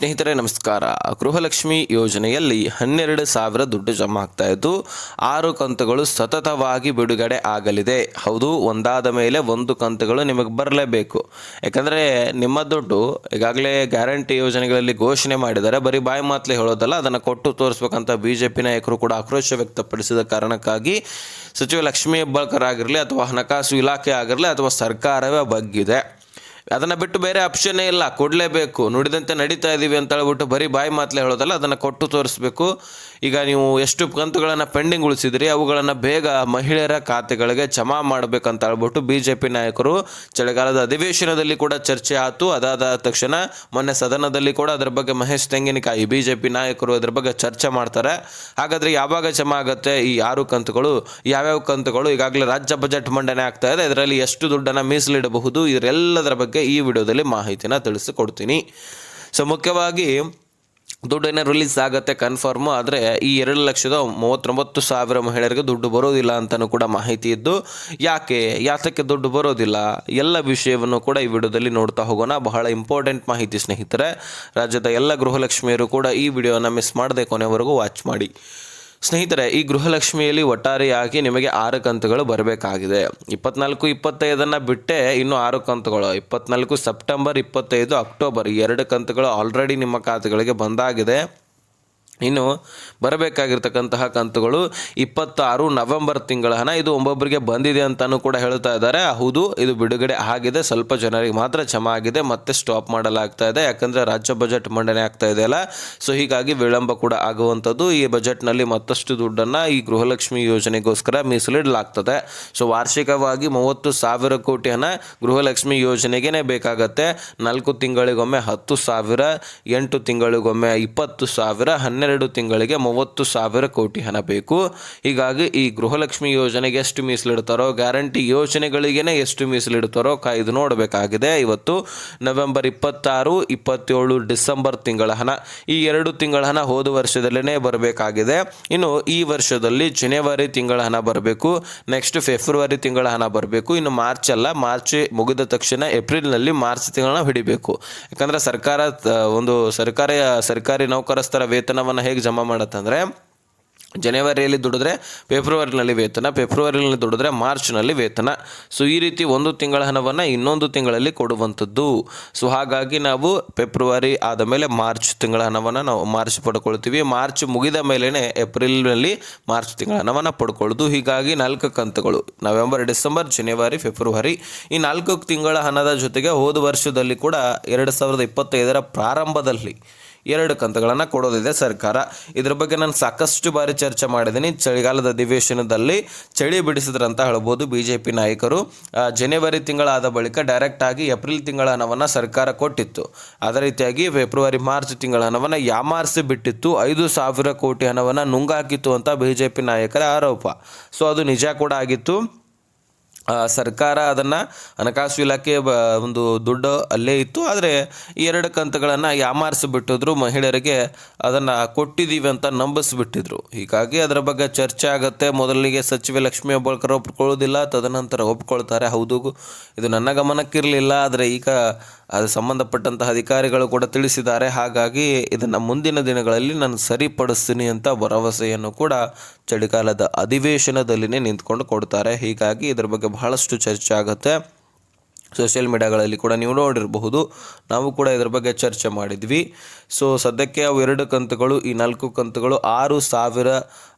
ಸ್ನೇಹಿತರೆ ನಮಸ್ಕಾರ. ಗೃಹಲಕ್ಷ್ಮಿ ಯೋಜನೆಯಲ್ಲಿ 12,000 ದುಡ್ಡು ಜಮಾ ಆಗ್ತಾ ಇದ್ದು 6 ಕಂತುಗಳು ಸತತವಾಗಿ ಬಿಡುಗಡೆ ಆಗಲಿದೆ. ಹೌದು, ಒಂದಾದ ಮೇಲೆ ಒಂದು ಕಂತುಗಳು ನಿಮಗೆ ಬರಲೇಬೇಕು. ಯಾಕಂದರೆ ನಿಮ್ಮ ದುಡ್ಡು ಈಗಾಗಲೇ ಗ್ಯಾರಂಟಿ ಯೋಜನೆಗಳಲ್ಲಿ ಘೋಷಣೆ ಮಾಡಿದ್ದಾರೆ. ಬರೀ ಬಾಯಿ ಮಾತಲೇ ಹೇಳೋದಲ್ಲ, ಅದನ್ನು ಕೊಟ್ಟು ತೋರಿಸ್ಬೇಕಂತ BJP ನಾಯಕರು ಕೂಡ ಆಕ್ರೋಶ ವ್ಯಕ್ತಪಡಿಸಿದ ಕಾರಣಕ್ಕಾಗಿ ಸಚಿವ ಲಕ್ಷ್ಮೀ ಹೆಬ್ಬಾಳ್ಕರ್ ಆಗಿರಲಿ ಅಥವಾ ಹಣಕಾಸು ಇಲಾಖೆ ಆಗಿರಲಿ ಅಥವಾ ಸರ್ಕಾರವೇ ಬಗ್ಗಿದೆ. ಅದನ್ನು ಬಿಟ್ಟು ಬೇರೆ ಆಪ್ಷನ್ನೇ ಇಲ್ಲ, ಕೊಡಲೇಬೇಕು, ನುಡಿದಂತೆ ನಡೀತಾ ಇದ್ದೀವಿ ಅಂತ ಹೇಳ್ಬಿಟ್ಟು ಬರೀ ಬಾಯಿ ಮಾತಲೇ ಹೇಳೋದಲ್ಲ, ಅದನ್ನು ಕೊಟ್ಟು ತೋರಿಸ್ಬೇಕು. ಈಗ ನೀವು ಎಷ್ಟು ಕಂತುಗಳನ್ನು ಪೆಂಡಿಂಗ್ ಉಳಿಸಿದ್ರಿ ಅವುಗಳನ್ನು ಬೇಗ ಮಹಿಳೆಯರ ಖಾತೆಗಳಿಗೆ ಜಮಾ ಮಾಡಬೇಕಂತ ಹೇಳ್ಬಿಟ್ಟು BJP ನಾಯಕರು ಚಳಿಗಾಲದ ಅಧಿವೇಶನದಲ್ಲಿ ಕೂಡ ಚರ್ಚೆ ಆಯಿತು. ಅದಾದ ತಕ್ಷಣ ಮೊನ್ನೆ ಸದನದಲ್ಲಿ ಕೂಡ ಅದರ ಬಗ್ಗೆ ಮಹೇಶ್ ತೆಂಗಿನಕಾಯಿ BJP ನಾಯಕರು ಅದರ ಬಗ್ಗೆ ಚರ್ಚೆ ಮಾಡ್ತಾರೆ. ಹಾಗಾದರೆ ಯಾವಾಗ ಜಮಾ ಆಗುತ್ತೆ ಈ 6 ಕಂತುಗಳು, ಯಾವ್ಯಾವ ಕಂತುಗಳು? ಈಗಾಗಲೇ ರಾಜ್ಯ ಬಜೆಟ್ ಮಂಡನೆ ಆಗ್ತಾ ಇದೆ, ಇದರಲ್ಲಿ ಎಷ್ಟು ದುಡ್ಡನ್ನು ಮೀಸಲಿಡಬಹುದು, ಇದರೆಲ್ಲದರ ಬಗ್ಗೆ ಈ ವಿಡಿಯೋದಲ್ಲಿ ಮಾಹಿತಿನ ತಿಳಿಸಿಕೊಡ್ತೀನಿ. ಸೊ ಮುಖ್ಯವಾಗಿ ದುಡ್ಡೇನೇ ರಿಲೀಸ್ ಆಗುತ್ತೆ ಕನ್ಫರ್ಮು, ಆದರೆ ಈ 2,39,000 ಮಹಿಳೆಯರಿಗೆ ದುಡ್ಡು ಬರೋದಿಲ್ಲ ಅಂತಲೂ ಕೂಡ ಮಾಹಿತಿ ಇದ್ದು, ಯಾತಕ್ಕೆ ದುಡ್ಡು ಬರೋದಿಲ್ಲ ಎಲ್ಲ ವಿಷಯವನ್ನು ಕೂಡ ಈ ವಿಡಿಯೋದಲ್ಲಿ ನೋಡ್ತಾ ಹೋಗೋಣ. ಬಹಳ ಇಂಪಾರ್ಟೆಂಟ್ ಮಾಹಿತಿ ಸ್ನೇಹಿತರೆ. ರಾಜ್ಯದ ಎಲ್ಲ ಗೃಹಲಕ್ಷ್ಮಿಯರು ಕೂಡ ಈ ವಿಡಿಯೋನ ಮಿಸ್ ಮಾಡದೆ ಕೊನೆವರೆಗೂ ವಾಚ್ ಮಾಡಿ. ಸ್ನೇಹಿತರೆ, ಈ ಗೃಹಲಕ್ಷ್ಮಿಯಲ್ಲಿ ಒಟ್ಟಾರೆಯಾಗಿ ನಿಮಗೆ 6 ಕಂತುಗಳು ಬರಬೇಕಾಗಿದೆ. 24-25 ಬಿಟ್ಟೆ ಇನ್ನೂ 6 ಕಂತುಗಳು, 24 ಸೆಪ್ಟೆಂಬರ್, 25 ಅಕ್ಟೋಬರ್, ಈ 2 ಕಂತುಗಳು ಆಲ್ರೆಡಿ ನಿಮ್ಮ ಖಾತೆಗಳಿಗೆ ಬಂದಾಗಿದೆ. ಇನ್ನು ಬರಬೇಕಾಗಿರ್ತಕ್ಕಂತಹ ಕಂತುಗಳು 26 ನವೆಂಬರ್ ತಿಂಗಳ ಹಣ. ಇದು ಒಬ್ಬೊಬ್ಬರಿಗೆ ಬಂದಿದೆ ಅಂತಲೂ ಕೂಡ ಹೇಳ್ತಾ ಇದ್ದಾರೆ. ಹೌದು, ಇದು ಬಿಡುಗಡೆ ಆಗಿದೆ, ಸ್ವಲ್ಪ ಜನರಿಗೆ ಮಾತ್ರ ಜಮಾ ಆಗಿದೆ, ಮತ್ತೆ ಸ್ಟಾಪ್ ಮಾಡಲಾಗ್ತಾ ಇದೆ. ಯಾಕಂದರೆ ರಾಜ್ಯ ಬಜೆಟ್ ಮಂಡನೆ ಆಗ್ತಾ ಇದೆಯಲ್ಲ, ಸೊ ಹೀಗಾಗಿ ವಿಳಂಬ ಕೂಡ ಆಗುವಂಥದ್ದು. ಈ ಬಜೆಟ್ನಲ್ಲಿ ಮತ್ತಷ್ಟು ದುಡ್ಡನ್ನು ಈ ಗೃಹಲಕ್ಷ್ಮಿ ಯೋಜನೆಗೋಸ್ಕರ ಮೀಸಲಿಡಲಾಗ್ತದೆ. ಸೊ ವಾರ್ಷಿಕವಾಗಿ 30,000 ಕೋಟಿ ಹಣ ಗೃಹಲಕ್ಷ್ಮಿ ಯೋಜನೆಗೇ ಬೇಕಾಗತ್ತೆ. 4 ತಿಂಗಳಿಗೊಮ್ಮೆ 10,000, 8 ತಿಂಗಳಿಗೊಮ್ಮೆ 20,000, 12 ತಿಂಗಳಿಗೆ 30,000 ಕೋಟಿ ಹಣ ಬೇಕು. ಹೀಗಾಗಿ ಈ ಗೃಹಲಕ್ಷ್ಮಿ ಯೋಜನೆಗೆ ಎಷ್ಟು ಮೀಸಲಿಡ್ತಾರೋ, ಗ್ಯಾರಂಟಿ ಯೋಜನೆಗಳಿಗೇ ಎಷ್ಟು ಮೀಸಲಿಡ್ತಾರೋ ಕಾಯ್ದು ನೋಡಬೇಕಾಗಿದೆ. ಇವತ್ತು ನವೆಂಬರ್ 26, 27 ಡಿಸೆಂಬರ್ ತಿಂಗಳ ಹಣ, ಈ 2 ತಿಂಗಳ ಹಣ ಹೋದ ವರ್ಷದಲ್ಲೇ ಬರಬೇಕಾಗಿದೆ. ಇನ್ನು ಈ ವರ್ಷದಲ್ಲಿ ಜನವರಿ ತಿಂಗಳ ಹಣ ಬರಬೇಕು, ನೆಕ್ಸ್ಟ್ ಫೆಬ್ರವರಿ ತಿಂಗಳ ಹಣ ಬರಬೇಕು. ಇನ್ನು ಮಾರ್ಚ್ ಅಲ್ಲ, ಮಾರ್ಚ್ ಮುಗಿದ ತಕ್ಷಣ ಏಪ್ರಿಲ್ನಲ್ಲಿ ಮಾರ್ಚ್ ತಿಂಗಳನ್ನ ಹಿಡಿಬೇಕು. ಯಾಕಂದರೆ ಸರ್ಕಾರಿ ನೌಕರಸ್ಥರ ವೇತನವನ್ನು ಹೇಗೆ ಜಮಾ ಮಾಡುತ್ತಂದರೆ, ಜನವರಿಯಲ್ಲಿ ದುಡಿದ್ರೆ ಫೆಬ್ರವರಿನಲ್ಲಿ ವೇತನ, ಫೆಬ್ರವರಿಯಲ್ಲಿ ದುಡಿದ್ರೆ ಮಾರ್ಚ್ನಲ್ಲಿ ವೇತನ. ಸೊ ಈ ರೀತಿ ಒಂದು ತಿಂಗಳ ಹಣವನ್ನು ಇನ್ನೊಂದು ತಿಂಗಳಲ್ಲಿ ಕೊಡುವಂಥದ್ದು. ಸೊ ಹಾಗಾಗಿ ನಾವು ಫೆಬ್ರವರಿ ಆದ ಮೇಲೆ ಮಾರ್ಚ್ ತಿಂಗಳ ಹಣವನ್ನು ನಾವು ಮಾರ್ಚ್ ಪಡ್ಕೊಳ್ತೀವಿ. ಮಾರ್ಚ್ ಮುಗಿದ ಮೇಲೇ ಏಪ್ರಿಲ್ನಲ್ಲಿ ಮಾರ್ಚ್ ತಿಂಗಳ ಹಣವನ್ನು ಪಡ್ಕೊಳ್ಳೋದು. ಹೀಗಾಗಿ 4 ಕಂತುಗಳು, ನವೆಂಬರ್, ಡಿಸೆಂಬರ್, ಜನವರಿ, ಫೆಬ್ರವರಿ, ಈ 4 ತಿಂಗಳ ಹಣದ ಜೊತೆಗೆ ಹೋದ ವರ್ಷದಲ್ಲಿ ಕೂಡ 2025 ಪ್ರಾರಂಭದಲ್ಲಿ 2 ಕಂತುಗಳನ್ನು ಕೊಡೋದಿದೆ ಸರ್ಕಾರ. ಇದ್ರ ಬಗ್ಗೆ ನಾನು ಸಾಕಷ್ಟು ಬಾರಿ ಚರ್ಚೆ ಮಾಡಿದ್ದೀನಿ. ಚಳಿಗಾಲದ ಅಧಿವೇಶನದಲ್ಲಿ ಚಳಿ ಬಿಡಿಸಿದ್ರಂತ ಹೇಳ್ಬೋದು BJP ನಾಯಕರು. ಜನವರಿ ತಿಂಗಳಾದ ಬಳಿಕ ಡೈರೆಕ್ಟ್ ಆಗಿ ಏಪ್ರಿಲ್ ತಿಂಗಳ ಹಣವನ್ನು ಸರ್ಕಾರ ಕೊಟ್ಟಿತ್ತು. ಅದೇ ರೀತಿಯಾಗಿ ಫೆಬ್ರವರಿ, ಮಾರ್ಚ್ ತಿಂಗಳ ಹಣವನ್ನು ಯಾಮಾರಿಸಿ ಬಿಟ್ಟಿತ್ತು. 5,000 ಕೋಟಿ ಹಣವನ್ನು ನುಂಗಾಕಿತ್ತು ಅಂತ BJP ನಾಯಕರ ಆರೋಪ. ಸೊ ಅದು ನಿಜ ಕೂಡ ಆಗಿತ್ತು. ಸರ್ಕಾರ ಅದನ್ನು ಹಣಕಾಸು ಇಲಾಖೆ ಒಂದು ದುಡ್ಡು ಅಲ್ಲೇ ಇತ್ತು, ಆದರೆ ಈ 2 ಕಂತುಗಳನ್ನು ಯಾಮಾರಿಸಿಬಿಟ್ಟಿದ್ರು. ಮಹಿಳೆಯರಿಗೆ ಅದನ್ನು ಕೊಟ್ಟಿದ್ದೀವಿ ಅಂತ ನಂಬಿಸ್ಬಿಟ್ಟಿದ್ರು. ಹೀಗಾಗಿ ಅದರ ಬಗ್ಗೆ ಚರ್ಚೆ ಆಗುತ್ತೆ. ಮೊದಲಿಗೆ ಸಚಿವೆ ಲಕ್ಷ್ಮೀ ಹೆಬ್ಬಾಳ್ಕರ್ ಒಪ್ಕೊಳ್ಳೋದಿಲ್ಲ, ತದನಂತರ ಒಪ್ಕೊಳ್ತಾರೆ. ಹೌದು, ಇದು ನನ್ನ ಗಮನಕ್ಕಿರಲಿಲ್ಲ, ಆದರೆ ಈಗ ಅದು ಸಂಬಂಧಪಟ್ಟಂತಹ ಅಧಿಕಾರಿಗಳು ಕೂಡ ತಿಳಿಸಿದ್ದಾರೆ. ಹಾಗಾಗಿ ಇದನ್ನು ಮುಂದಿನ ದಿನಗಳಲ್ಲಿ ನಾನು ಸರಿಪಡಿಸ್ತೀನಿ ಅಂತ ಭರವಸೆಯನ್ನು ಕೂಡ ಚಳಿಗಾಲದ ಅಧಿವೇಶನದಲ್ಲಿನೇ ನಿಂತ್ಕೊಂಡು ಕೊಡ್ತಾರೆ. ಹೀಗಾಗಿ ಇದರ ಬಗ್ಗೆ ಬಹಳಷ್ಟು ಚರ್ಚೆ ಆಗುತ್ತೆ. ಸೋಷಿಯಲ್ ಮೀಡಿಯಾಗಳಲ್ಲಿ ಕೂಡ ನೀವು ನೋಡಿರಬಹುದು, ನಾವು ಕೂಡ ಇದರ ಬಗ್ಗೆ ಚರ್ಚೆ ಮಾಡಿದ್ವಿ. ಸೊ ಸದ್ಯಕ್ಕೆ ಅವು 2 ಕಂತುಗಳು, ಈ 4 ಕಂತುಗಳು 6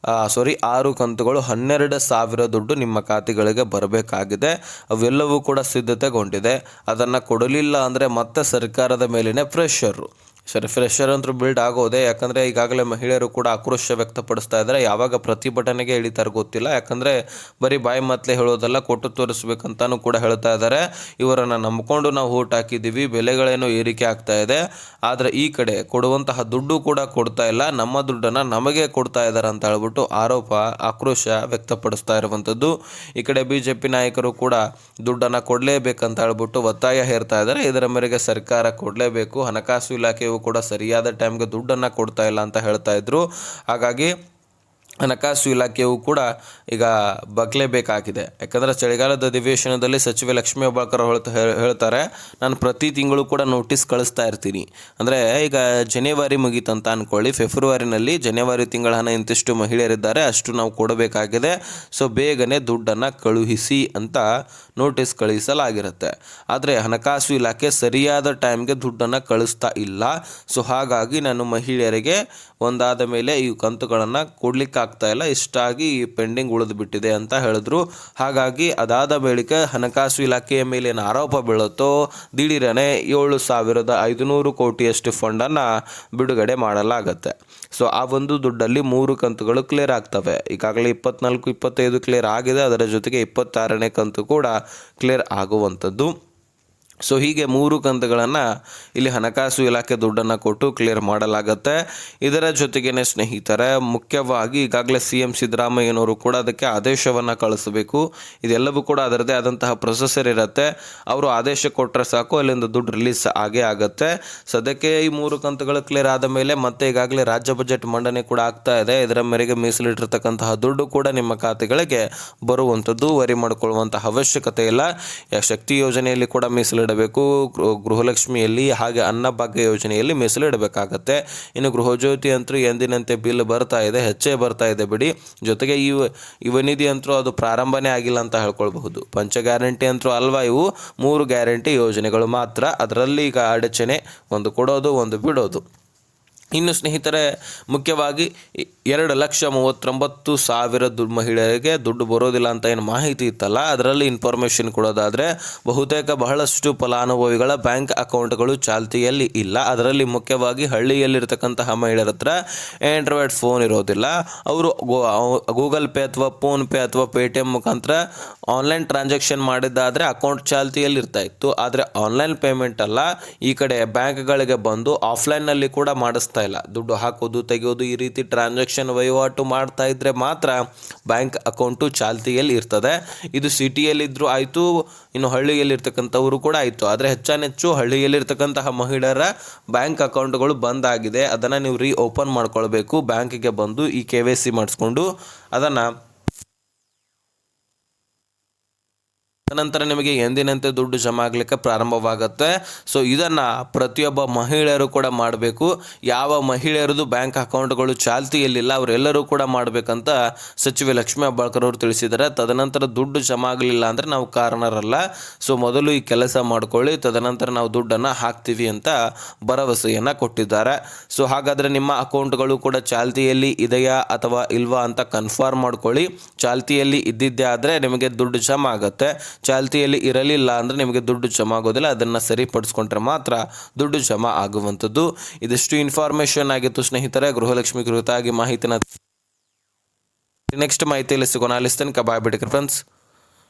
ಕಂತುಗಳು 12,000 ದುಡ್ಡು ನಿಮ್ಮ ಖಾತೆಗಳಿಗೆ ಬರಬೇಕಾಗಿದೆ. ಅವೆಲ್ಲವೂ ಕೂಡ ಸಿದ್ಧತೆಗೊಂಡಿದೆ. ಅದನ್ನು ಕೊಡಲಿಲ್ಲ ಅಂದರೆ ಮತ್ತೆ ಸರ್ಕಾರದ ಮೇಲಿನ ಪ್ರೆಷರ್ ಅಂತೂ ಬಿಲ್ಡ್ ಆಗೋದೆ. ಯಾಕಂದರೆ ಈಗಾಗಲೇ ಮಹಿಳೆಯರು ಕೂಡ ಆಕ್ರೋಶ ವ್ಯಕ್ತಪಡಿಸ್ತಾ ಇದ್ದಾರೆ. ಯಾವಾಗ ಪ್ರತಿಭಟನೆಗೆ ಇಳಿತಾರೆ ಗೊತ್ತಿಲ್ಲ. ಯಾಕಂದರೆ ಬರೀ ಬಾಯಿ ಮಾತಲೇ ಹೇಳೋದಲ್ಲ, ಕೊಟ್ಟು ತೋರಿಸ್ಬೇಕಂತಲೂ ಕೂಡ ಹೇಳ್ತಾ ಇದ್ದಾರೆ. ಇವರನ್ನು ನಂಬಿಕೊಂಡು ನಾವು ಓಟ್ ಹಾಕಿದ್ದೀವಿ, ಬೆಲೆಗಳೇನೋ ಏರಿಕೆ ಆಗ್ತಾ ಇದೆ, ಆದರೆ ಈ ಕಡೆ ಕೊಡುವಂತಹ ದುಡ್ಡು ಕೂಡ ಕೊಡ್ತಾ ಇಲ್ಲ, ನಮ್ಮ ದುಡ್ಡನ್ನು ನಮಗೆ ಕೊಡ್ತಾ ಇದ್ದಾರೆ ಅಂತ ಹೇಳ್ಬಿಟ್ಟು ಆಕ್ರೋಶ ವ್ಯಕ್ತಪಡಿಸ್ತಾ ಇರುವಂಥದ್ದು. ಈ ಕಡೆ BJP ನಾಯಕರು ಕೂಡ ದುಡ್ಡನ್ನು ಕೊಡಲೇಬೇಕಂತ ಹೇಳ್ಬಿಟ್ಟು ಒತ್ತಾಯ ಹೇರ್ತಾ ಇದ್ದಾರೆ. ಇದರ ಮೇರೆಗೆ ಸರ್ಕಾರ ಕೊಡಲೇಬೇಕು. ಹಣಕಾಸು ಇಲಾಖೆಯು ಕೂಡ ಸರಿಯಾದ ಟೈಮ್ಗೆ ದುಡ್ಡನ್ನು ಕೊಡ್ತಾ ಇಲ್ಲ ಅಂತ ಹೇಳ್ತಾ ಇದ್ರು. ಹಾಗಾಗಿ ಹಣಕಾಸು ಇಲಾಖೆಯು ಕೂಡ ಈಗ ಬಗ್ಲೇಬೇಕಾಗಿದೆ. ಯಾಕಂದರೆ ಚಳಿಗಾಲದ ಅಧಿವೇಶನದಲ್ಲಿ ಸಚಿವೆ ಲಕ್ಷ್ಮೀ ಹೆಬ್ಬಾಳ್ಕರ್ ಹೇಳ್ತಾರೆ, ನಾನು ಪ್ರತಿ ತಿಂಗಳು ಕೂಡ ನೋಟಿಸ್ ಕಳಿಸ್ತಾ ಇರ್ತೀನಿ. ಅಂದರೆ ಈಗ ಜನವರಿ ಮುಗೀತಂತ ಅಂದ್ಕೊಳ್ಳಿ, ಫೆಬ್ರವರಿನಲ್ಲಿ ಜನವರಿ ತಿಂಗಳ ಹಣ ಇಂತಿಷ್ಟು ಮಹಿಳೆಯರಿದ್ದಾರೆ ಅಷ್ಟು ನಾವು ಕೊಡಬೇಕಾಗಿದೆ, ಸೊ ಬೇಗನೆ ದುಡ್ಡನ್ನು ಕಳುಹಿಸಿ ಅಂತ ನೋಟಿಸ್ ಕಳುಹಿಸಲಾಗಿರುತ್ತೆ. ಆದರೆ ಹಣಕಾಸು ಇಲಾಖೆ ಸರಿಯಾದ ಟೈಮ್ಗೆ ದುಡ್ಡನ್ನು ಕಳಿಸ್ತಾ ಇಲ್ಲ. ಸೊ ಹಾಗಾಗಿ ನಾನು ಮಹಿಳೆಯರಿಗೆ ಒಂದಾದ ಮೇಲೆ ಈ ಕಂತುಗಳನ್ನು ಕೊಡ್ಲಿಕ್ಕೆ ಆಗ್ತಾ ಇಲ್ಲ, ಇಷ್ಟಾಗಿ ಪೆಂಡಿಂಗ್ ಉಳಿದು ಬಿಟ್ಟಿದೆ ಅಂತ ಹೇಳಿದ್ರು. ಹಾಗಾಗಿ ಅದಾದ ಬಳಿಕ ಹಣಕಾಸು ಇಲಾಖೆಯ ಮೇಲೆ ಏನು ಆರೋಪ ಬೀಳುತ್ತೋ ದಿಢೀರನೆ 7,500 ಕೋಟಿಯಷ್ಟು ಫಂಡನ್ನು ಬಿಡುಗಡೆ ಮಾಡಲಾಗತ್ತೆ. ಸೊ ಆ ಒಂದು ದುಡ್ಡಲ್ಲಿ 3 ಕಂತುಗಳು ಕ್ಲಿಯರ್ ಆಗ್ತವೆ. ಈಗಾಗಲೇ 24, 25 ಕ್ಲಿಯರ್ ಆಗಿದೆ, ಅದರ ಜೊತೆಗೆ 26ನೇ ಕಂತು ಕೂಡ ಕ್ಲಿಯರ್ ಆಗುವಂಥದ್ದು. ಸೊ ಹೀಗೆ 3 ಕಂತುಗಳನ್ನು ಇಲ್ಲಿ ಹಣಕಾಸು ಇಲಾಖೆ ದುಡ್ಡನ್ನು ಕೊಟ್ಟು ಕ್ಲಿಯರ್ ಮಾಡಲಾಗುತ್ತೆ. ಇದರ ಜೊತೆಗೇ ಸ್ನೇಹಿತರೆ, ಮುಖ್ಯವಾಗಿ ಈಗಾಗಲೇ CM ಸಿದ್ದರಾಮಯ್ಯನವರು ಕೂಡ ಅದಕ್ಕೆ ಆದೇಶವನ್ನು ಕಳಿಸಬೇಕು. ಇದೆಲ್ಲವೂ ಕೂಡ ಅದರದೇ ಆದಂತಹ ಪ್ರೊಸೆಸರ್ ಇರುತ್ತೆ. ಅವರು ಆದೇಶ ಕೊಟ್ಟರೆ ಸಾಕು, ಅಲ್ಲಿಂದ ದುಡ್ಡು ರಿಲೀಸ್ ಆಗೇ ಆಗುತ್ತೆ. ಸದ್ಯಕ್ಕೆ ಈ 3 ಕಂತುಗಳು ಕ್ಲಿಯರ್ ಆದ ಮೇಲೆ ಮತ್ತೆ ಈಗಾಗಲೇ ರಾಜ್ಯ ಬಜೆಟ್ ಮಂಡನೆ ಕೂಡ ಆಗ್ತಾ ಇದೆ. ಇದರ ಮೇರೆಗೆ ಮೀಸಲಿಟ್ಟಿರ್ತಕ್ಕಂತಹ ದುಡ್ಡು ಕೂಡ ನಿಮ್ಮ ಖಾತೆಗಳಿಗೆ ಬರುವಂಥದ್ದು, ವರಿ ಮಾಡಿಕೊಳ್ಳುವಂತಹ ಅವಶ್ಯಕತೆ ಇಲ್ಲ. ಶಕ್ತಿ ಯೋಜನೆಯಲ್ಲಿ ಕೂಡ ಮೀಸಲಿಡಬೇಕು, ಗೃಹಲಕ್ಷ್ಮಿಯಲ್ಲಿ ಹಾಗೆ ಅನ್ನಭಾಗ್ಯ ಯೋಜನೆಯಲ್ಲಿ ಮೀಸಲಿಡಬೇಕಾಗತ್ತೆ. ಇನ್ನು ಗೃಹಜ್ಯೋತಿ ಅಂತೂ ಎಂದಿನಂತೆ ಬಿಲ್ ಬರ್ತಾ ಇದೆ, ಹೆಚ್ಚೇ ಬರ್ತಾ ಇದೆ ಬಿಡಿ. ಜೊತೆಗೆ ಯುವ ನಿಧಿ ಅಂತೂ ಅದು ಪ್ರಾರಂಭನೇ ಆಗಿಲ್ಲ ಅಂತ ಹೇಳ್ಕೊಳ್ಬಹುದು. ಪಂಚ ಗ್ಯಾರಂಟಿ ಅಂತೂ ಅಲ್ವಾ, ಇವು 3 ಗ್ಯಾರಂಟಿ ಯೋಜನೆಗಳು ಮಾತ್ರ. ಅದರಲ್ಲಿ ಈಗ ಅಡಚಣೆ, ಒಂದು ಕೊಡೋದು ಒಂದು ಬಿಡೋದು. ಇನ್ನು ಸ್ನೇಹಿತರೆ, ಮುಖ್ಯವಾಗಿ 2,39,000 ಮಹಿಳೆಯರಿಗೆ ದುಡ್ಡು ಬರೋದಿಲ್ಲ ಅಂತ ಏನು ಮಾಹಿತಿ ಇತ್ತಲ್ಲ, ಅದರಲ್ಲಿ ಇನ್ಫಾರ್ಮೇಷನ್ ಕೊಡೋದಾದರೆ ಬಹುತೇಕ ಬಹಳಷ್ಟು ಫಲಾನುಭವಿಗಳ ಬ್ಯಾಂಕ್ ಅಕೌಂಟ್ಗಳು ಚಾಲ್ತಿಯಲ್ಲಿ ಇಲ್ಲ. ಅದರಲ್ಲಿ ಮುಖ್ಯವಾಗಿ ಹಳ್ಳಿಯಲ್ಲಿರ್ತಕ್ಕಂತಹ ಮಹಿಳೆಯರ ಹತ್ರ ಆಂಡ್ರಾಯ್ಡ್ ಫೋನ್ ಇರೋದಿಲ್ಲ. ಅವರು ಗೂಗಲ್ ಪೇ ಅಥವಾ ಫೋನ್ಪೇ ಅಥವಾ ಪೇಟಿಎಮ್ ಮುಖಾಂತರ ಆನ್ಲೈನ್ ಟ್ರಾನ್ಸಾಕ್ಷನ್ ಮಾಡಿದ್ದಾದರೆ ಅಕೌಂಟ್ ಚಾಲ್ತಿಯಲ್ಲಿ ಇರ್ತಾ ಇತ್ತು. ಆದರೆ ಆನ್ಲೈನ್ ಪೇಮೆಂಟ್ ಅಲ್ಲ, ಈ ಕಡೆ ಬ್ಯಾಂಕ್ಗಳಿಗೆ ಬಂದು ಆಫ್ಲೈನ್ನಲ್ಲಿ ಕೂಡ ಮಾಡಿಸ್ತಾ ಇಲ್ಲ. ದುಡ್ಡು ಹಾಕೋದು ತೆಗೆಯೋದು ಈ ರೀತಿ ಟ್ರಾನ್ಸಾಕ್ಷನ್ ವಹಿವಾಟು ಮಾಡ್ತಾ ಇದ್ರೆ ಮಾತ್ರ ಬ್ಯಾಂಕ್ ಅಕೌಂಟು ಚಾಲ್ತಿಯಲ್ಲಿ ಇರ್ತದೆ. ಇದು ಸಿಟಿಯಲ್ಲಿದ್ದರೂ ಆಯಿತು, ಇನ್ನು ಹಳ್ಳಿಯಲ್ಲಿರ್ತಕ್ಕಂಥವರು ಕೂಡ ಆಯಿತು. ಆದರೆ ಹೆಚ್ಚಾನೆಚ್ಚು ಹಳ್ಳಿಯಲ್ಲಿರ್ತಕ್ಕಂತಹ ಮಹಿಳೆಯರ ಬ್ಯಾಂಕ್ ಅಕೌಂಟ್ಗಳು ಬಂದ್ ಆಗಿದೆ. ಅದನ್ನು ನೀವು ಓಪನ್ ಮಾಡ್ಕೊಳ್ಬೇಕು. ಬ್ಯಾಂಕಿಗೆ ಬಂದು ಈ KYC ಮಾಡಿಸ್ಕೊಂಡು ಅದನ್ನು ನಂತರ ನಿಮಗೆ ಎಂದಿನಂತೆ ದುಡ್ಡು ಜಮಾ ಆಗಲಿಕ್ಕೆ ಪ್ರಾರಂಭವಾಗುತ್ತೆ. ಸೊ ಇದನ್ನು ಪ್ರತಿಯೊಬ್ಬ ಮಹಿಳೆಯರು ಕೂಡ ಮಾಡಬೇಕು. ಯಾವ ಮಹಿಳೆಯರದು ಬ್ಯಾಂಕ್ ಅಕೌಂಟ್ಗಳು ಚಾಲ್ತಿಯಲ್ಲಿಲ್ಲ ಅವರೆಲ್ಲರೂ ಕೂಡ ಮಾಡಬೇಕಂತ ಸಚಿವೆ ಲಕ್ಷ್ಮೀ ಹೆಬ್ಬಾಳ್ಕರ್ ಅವರು ತಿಳಿಸಿದ್ದಾರೆ. ತದನಂತರ ದುಡ್ಡು ಜಮಾ ಆಗಲಿಲ್ಲ ಅಂದರೆ ನಾವು ಕಾರಣರಲ್ಲ. ಸೊ ಮೊದಲು ಈ ಕೆಲಸ ಮಾಡ್ಕೊಳ್ಳಿ, ತದನಂತರ ನಾವು ದುಡ್ಡನ್ನು ಹಾಕ್ತೀವಿ ಅಂತ ಭರವಸೆಯನ್ನು ಕೊಟ್ಟಿದ್ದಾರೆ. ಸೊ ಹಾಗಾದರೆ ನಿಮ್ಮ ಅಕೌಂಟ್ಗಳು ಕೂಡ ಚಾಲ್ತಿಯಲ್ಲಿ ಇದೆಯಾ ಅಥವಾ ಇಲ್ವಾ ಅಂತ ಕನ್ಫರ್ಮ್ ಮಾಡ್ಕೊಳ್ಳಿ. ಚಾಲ್ತಿಯಲ್ಲಿ ಇದ್ದಿದ್ದೇ ಆದರೆ ನಿಮಗೆ ದುಡ್ಡು ಜಮಾ ಆಗುತ್ತೆ. ಚಾಲ್ತಿಯಲ್ಲಿ ಇರಲಿಲ್ಲ ಅಂದರೆ ನಿಮಗೆ ದುಡ್ಡು ಜಮಾ ಆಗೋದಿಲ್ಲ. ಅದನ್ನು ಸರಿಪಡಿಸ್ಕೊಂಡ್ರೆ ಮಾತ್ರ ದುಡ್ಡು ಜಮಾ ಆಗುವಂಥದ್ದು. ಇದಿಷ್ಟು ಇನ್ಫಾರ್ಮೇಷನ್ ಆಗಿತ್ತು ಸ್ನೇಹಿತರೆ, ಗೃಹಲಕ್ಷ್ಮಿ ಕುರಿತಾಗಿ ಮಾಹಿತಿನ ನೆಕ್ಸ್ಟ್ ಮಾಹಿತಿಯಲ್ಲಿ ಸಿಗೋಣ. ಅಲ್ಲಿಸ್ತೇನೆ, ಬಾಯ್ ಬಿಡಿ ಫ್ರೆಂಡ್ಸ್.